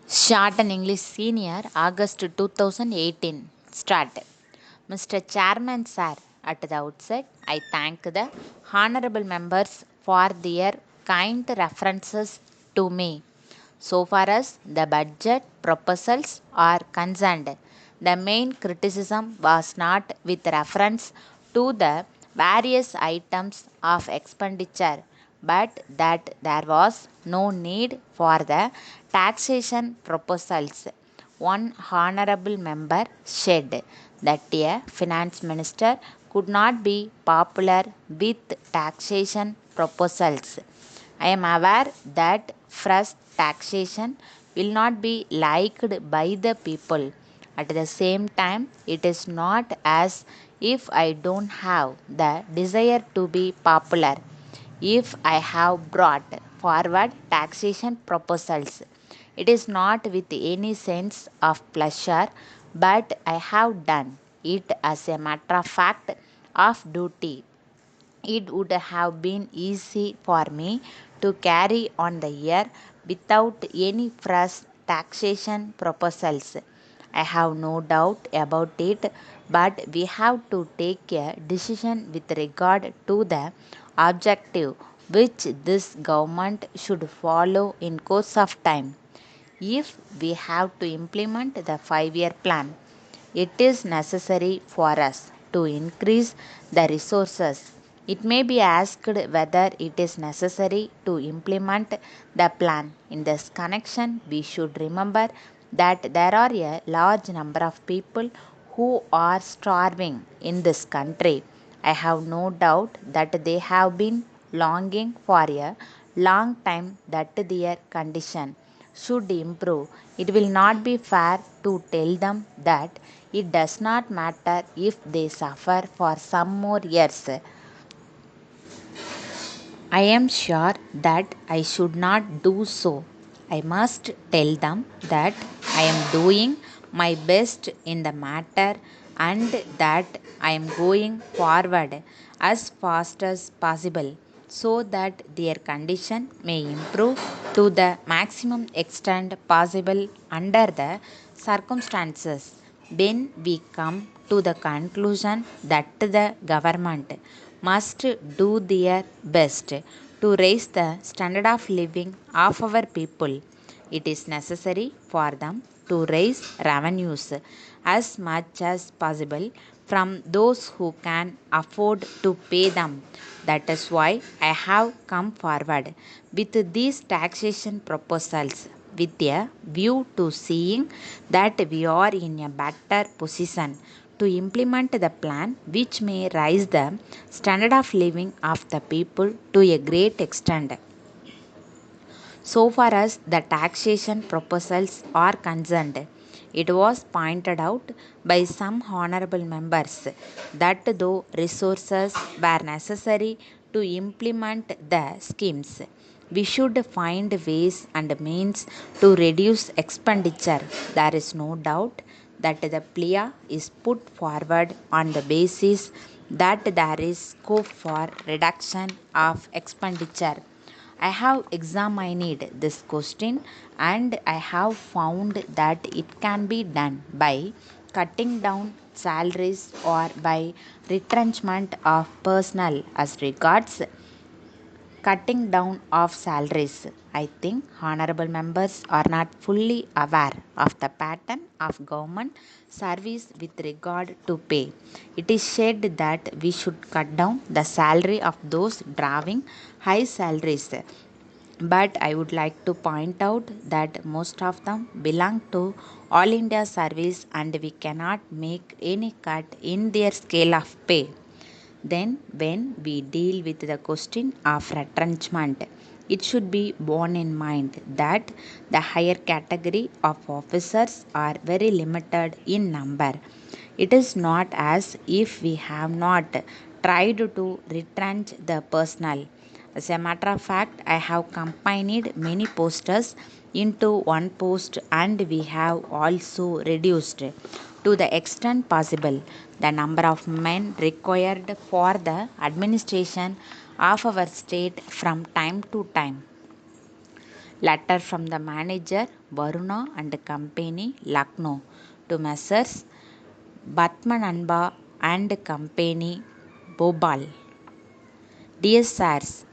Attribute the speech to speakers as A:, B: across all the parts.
A: Short and English Senior, August 2018. Start. Mr. Chairman, sir, at the outset, I thank the honorable members for their kind references to me. So far as the budget proposals are concerned, the main criticism was not with reference to the various items of expenditure, but that there was no need for the taxation proposals. One honorable member said that a finance minister could not be popular with taxation proposals. I am aware that fresh taxation will not be liked by the people. At the same time, it is not as if I don't have the desire to be popular. If I have brought forward taxation proposals, it is not with any sense of pleasure, but I have done it as a matter of fact of duty. It would have been easy for me to carry on the year without any fresh taxation proposals. I have no doubt about it, but we have to take a decision with regard to the objective which this government should follow in course of time. If we have to implement the 5-year plan, it is necessary for us to increase the resources. It may be asked whether it is necessary to implement the plan. In this connection, we should remember that there are a large number of people who are starving in this country. I have no doubt that they have been longing for a long time that their condition should improve. It will not be fair to tell them that it does not matter if they suffer for some more years. I am sure that I should not do so. I must tell them that I am doing my best in the matter and that I am going forward as fast as possible so that their condition may improve to the maximum extent possible under the circumstances. When we come to the conclusion that the government must do their best to raise the standard of living of our people, it is necessary for them to raise revenues as much as possible from those who can afford to pay them. That is why I have come forward with these taxation proposals with a view to seeing that we are in a better position to implement the plan which may raise the standard of living of the people to a great extent. So far as the taxation proposals are concerned, it was pointed out by some honorable members that though resources were necessary to implement the schemes, we should find ways and means to reduce expenditure. There is no doubt that the plea is put forward on the basis that there is scope for reduction of expenditure. I have examined this question and I have found that it can be done by cutting down salaries or by retrenchment of personnel. As regards cutting down of salaries, I think honorable members are not fully aware of the pattern of government service with regard to pay. It is said that we should cut down the salary of those drawing high salaries, but I would like to point out that most of them belong to all India service and we cannot make any cut in their scale of pay. Then, when we deal with the question of retrenchment, it should be borne in mind that the higher category of officers are very limited in number. It is not as if we have not tried to retrench the personnel. As a matter of fact, I have combined many posters into one post and we have also reduced to the extent possible the number of men required for the administration of our state from time to time. Letter from the manager Varuna and Company, Lucknow, to Messrs. Batmananba and Company, Bhopal. Dear sirs,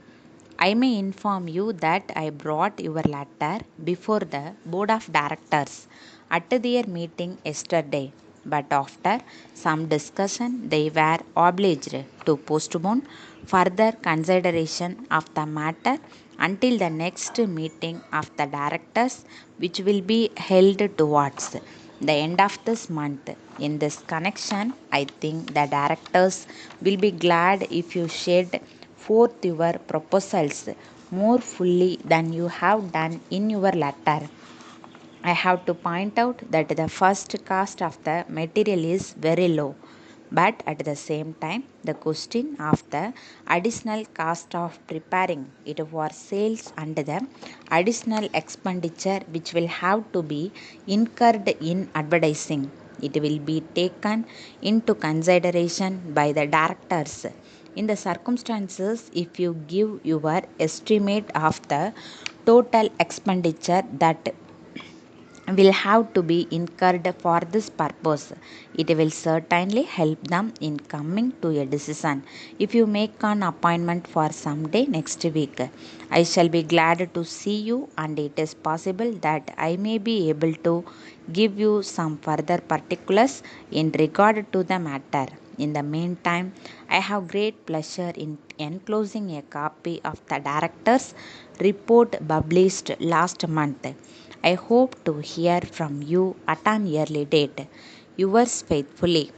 A: I may inform you that I brought your letter before the board of directors at their meeting yesterday, but after some discussion, they were obliged to postpone further consideration of the matter until the next meeting of the directors, which will be held towards the end of this month. In this connection, I think the directors will be glad if you shed forth your proposals more fully than you have done in your letter. I have to point out that the first cost of the material is very low, but at the same time, the question of the additional cost of preparing it for sales and the additional expenditure which will have to be incurred in advertising. It will be taken into consideration by the directors. In the circumstances, if you give your estimate of the total expenditure that will have to be incurred for this purpose, it will certainly help them in coming to a decision. If you make an appointment for some day next week, I shall be glad to see you, and it is possible that I may be able to give you some further particulars in regard to the matter. In the meantime, I have great pleasure in enclosing a copy of the director's report published last month. I hope to hear from you at an early date. Yours faithfully,